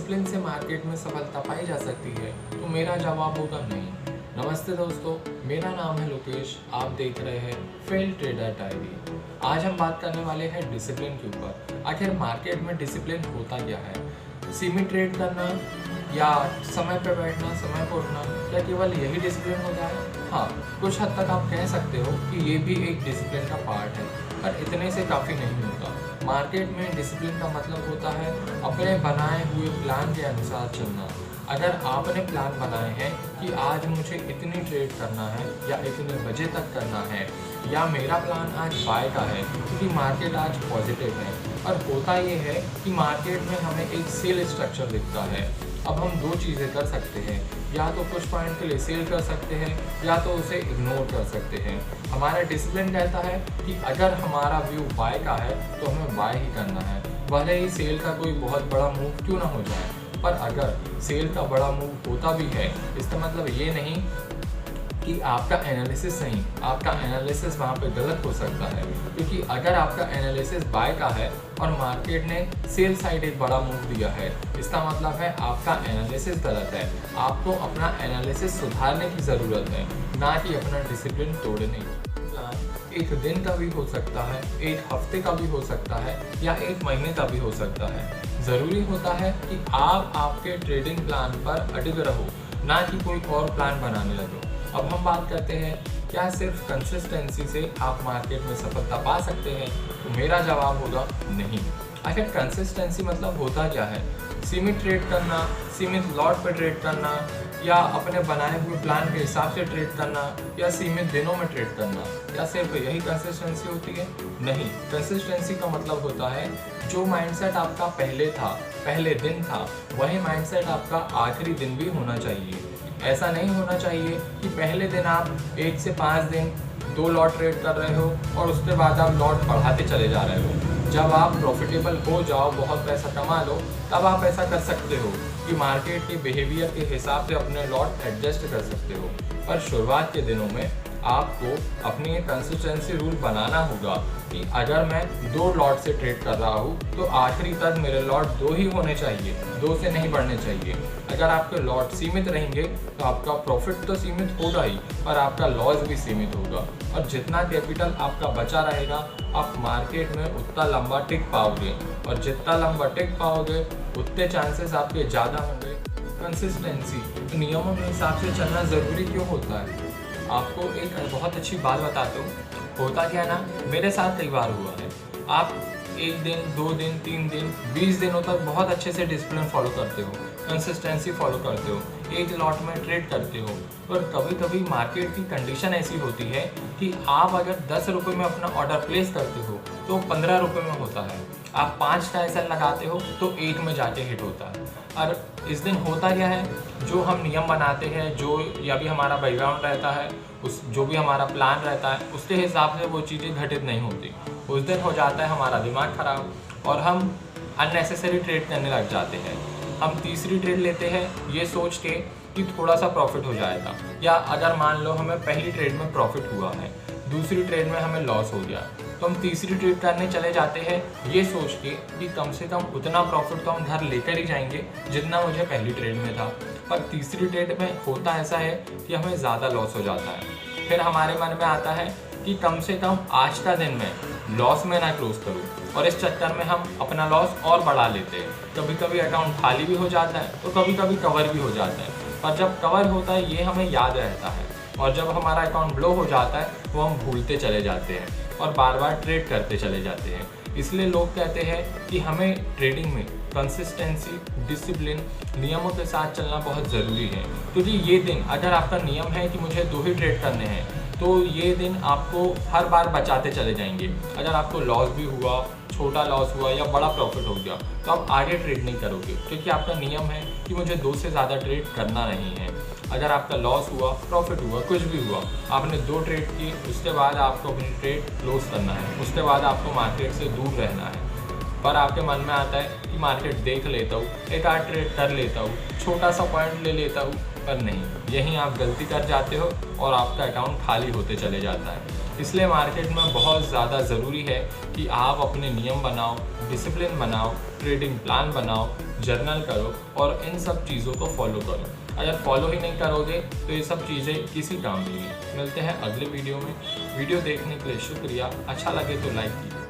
Discipline से market में सफलता पाई जा सकती है? तो मेरा जवाब होगा नहीं। नमस्ते दोस्तों, मेरा नाम है लोकेश। आप देख रहे हैं फेल ट्रेडर डायरी। आज हम बात करने वाले हैं डिसिप्लिन के ऊपर। आखिर मार्केट में डिसिप्लिन होता क्या है? सीमित ट्रेड करना या समय पर बैठना, समय पर उठना, क्या केवल यही डिसिप्लिन होता है? हाँ, कुछ हद तक आप कह सकते हो कि ये भी एक डिसिप्लिन का पार्ट है, पर इतने से काफ़ी नहीं होता। मार्केट में डिसिप्लिन का मतलब होता है अपने बनाए हुए प्लान के अनुसार चलना। अगर आपने प्लान बनाए हैं कि आज मुझे इतनी ट्रेड करना है या इतने बजे तक करना है, या मेरा प्लान आज बाय का है क्योंकि मार्केट आज पॉजिटिव है, और होता ये है कि मार्केट में हमें एक सेल स्ट्रक्चर दिखता है। अब हम दो चीज़ें कर सकते हैं, या तो कुछ पॉइंट के लिए सेल कर सकते हैं या तो उसे इग्नोर कर सकते हैं। हमारा डिसिप्लिन कहता है कि अगर हमारा व्यू बाय का है तो हमें बाय ही करना है, भले ही सेल का कोई बहुत बड़ा मूव क्यों ना हो जाए। पर अगर सेल का बड़ा मूव होता भी है, इसका मतलब ये नहीं कि आपका एनालिसिस नहीं, आपका एनालिसिस वहाँ पे गलत हो सकता है। क्योंकि अगर आपका एनालिसिस बाय का है और मार्केट ने सेल साइड एक बड़ा मूव दिया है, इसका मतलब है आपका एनालिसिस गलत है। आपको अपना एनालिसिस सुधारने की ज़रूरत है, ना कि अपना डिसिप्लिन तोड़ने की। एक दिन का भी हो सकता है, एक हफ्ते का भी हो सकता है, या एक महीने का भी हो सकता है। ज़रूरी होता है कि आप आपके ट्रेडिंग प्लान पर अडिग रहो, ना कि कोई और प्लान बनाने लगो। अब हम बात करते हैं, क्या सिर्फ कंसिस्टेंसी से आप मार्केट में सफलता पा सकते हैं? तो मेरा जवाब होगा नहीं। आखिर कंसिस्टेंसी मतलब होता क्या है? सीमित ट्रेड करना, सीमित लॉट पर ट्रेड करना, या अपने बनाए हुए प्लान के हिसाब से ट्रेड करना, या सीमित दिनों में ट्रेड करना, या सिर्फ यही कंसिस्टेंसी होती है? नहीं, कंसिस्टेंसी का मतलब होता है जो माइंडसेट आपका पहले था, पहले दिन था, वही माइंडसेट आपका आखिरी दिन भी होना चाहिए। ऐसा नहीं होना चाहिए कि पहले दिन आप 1 से 5 दिन 2 लॉट ट्रेड कर रहे हो और उसके बाद आप लॉट बढ़ाते चले जा रहे हो। जब आप प्रॉफिटेबल हो जाओ, बहुत पैसा कमा लो, तब आप ऐसा कर सकते हो कि मार्केट के बिहेवियर के हिसाब से अपने लॉट एडजस्ट कर सकते हो। पर शुरुआत के दिनों में आपको अपनी एक कंसिस्टेंसी रूल बनाना होगा कि अगर मैं 2 लॉट से ट्रेड कर रहा हूँ तो आखिरी तक मेरे लॉट 2 ही होने चाहिए, 2 से नहीं बढ़ने चाहिए। अगर आपके लॉट सीमित रहेंगे तो आपका प्रॉफिट तो सीमित होगा ही, पर आपका लॉस भी सीमित होगा। और जितना कैपिटल आपका बचा रहेगा, आप मार्केट में उतना लंबा टिक पाओगे, और जितना लंबा टिक पाओगे उतने चांसेस आपके ज़्यादा होंगे। कंसिस्टेंसी, नियमों के हिसाब से चलना ज़रूरी क्यों होता है? आपको एक बहुत अच्छी बात बताता हूँ। होता क्या है ना, मेरे साथ कई बार हुआ है। आप 1 दिन, 2 दिन, 3 दिन, 20 दिनों तक बहुत अच्छे से डिसिप्लिन फॉलो करते हो, कंसिस्टेंसी फॉलो करते हो, एक लॉट में ट्रेड करते हो। पर कभी कभी मार्केट की कंडीशन ऐसी होती है कि आप अगर 10 रुपये में अपना ऑर्डर प्लेस करते हो तो 15 रुपये में होता है। आप 5 का ऐसा लगाते हो तो 8 में जाके हिट होता है। और इस दिन होता क्या है, जो हम नियम बनाते हैं, जो या भी हमारा बैकग्राउंड रहता है, उस जो भी हमारा प्लान रहता है, उसके हिसाब से वो चीज़ें घटित नहीं होती। उस दिन हो जाता है हमारा दिमाग ख़राब और हम अननेसेसरी ट्रेड करने लग जाते हैं। हम तीसरी ट्रेड लेते हैं ये सोच के कि थोड़ा सा प्रॉफिट हो जाएगा, या अगर मान लो हमें पहली ट्रेड में प्रॉफिट हुआ है, दूसरी ट्रेड में हमें लॉस हो गया, तो हम तीसरी ट्रेड करने चले जाते हैं ये सोच के कि कम से कम उतना प्रॉफिट तो हम घर लेकर ही जाएंगे जितना मुझे पहली ट्रेड में था। पर तीसरी ट्रेड में होता ऐसा है कि हमें ज़्यादा लॉस हो जाता है। फिर हमारे मन में आता है कि कम से कम आज का दिन मैं लॉस में ना क्लोज करूँ, और इस चक्कर में हम अपना लॉस और बढ़ा लेते हैं। कभी कभी अकाउंट खाली भी हो जाता है तो कभी कभी कवर भी हो जाता है। पर जब कवर होता है ये हमें याद रहता है, और जब हमारा अकाउंट ब्लो हो जाता है वो हम भूलते चले जाते हैं और बार बार ट्रेड करते चले जाते हैं। इसलिए लोग कहते हैं कि हमें ट्रेडिंग में कंसिस्टेंसी, डिसिप्लिन, नियमों के साथ चलना बहुत ज़रूरी है। क्योंकि ये दिन, अगर आपका नियम है कि मुझे 2 ही ट्रेड करने हैं, तो ये दिन आपको हर बार बचाते चले जाएंगे। अगर आपको लॉस भी हुआ, छोटा लॉस हुआ या बड़ा प्रॉफिट हो गया, तो आप आगे ट्रेड नहीं करोगे, क्योंकि आपका नियम है कि मुझे 2 से ज़्यादा ट्रेड करना नहीं है। अगर आपका लॉस हुआ, प्रॉफिट हुआ, कुछ भी हुआ, आपने 2 ट्रेड की, उसके बाद आपको अपनी ट्रेड क्लोज करना है, उसके बाद आपको मार्केट से दूर रहना है। पर आपके मन में आता है कि मार्केट देख लेता हूँ, एक आध ट्रेड कर लेता हूँ, छोटा सा पॉइंट ले लेता हूँ, पर नहीं, यहीं आप गलती कर जाते हो और आपका अकाउंट खाली होते चले जाता है। इसलिए मार्केट में बहुत ज़्यादा ज़रूरी है कि आप अपने नियम बनाओ, डिसिप्लिन बनाओ, ट्रेडिंग प्लान बनाओ, जर्नल करो और इन सब चीज़ों को फॉलो करो। अगर फॉलो ही नहीं करोगे तो ये सब चीज़ें किसी काम की नहीं। मिलते हैं अगले वीडियो में। वीडियो देखने के लिए शुक्रिया। अच्छा लगे तो लाइक कीजिए।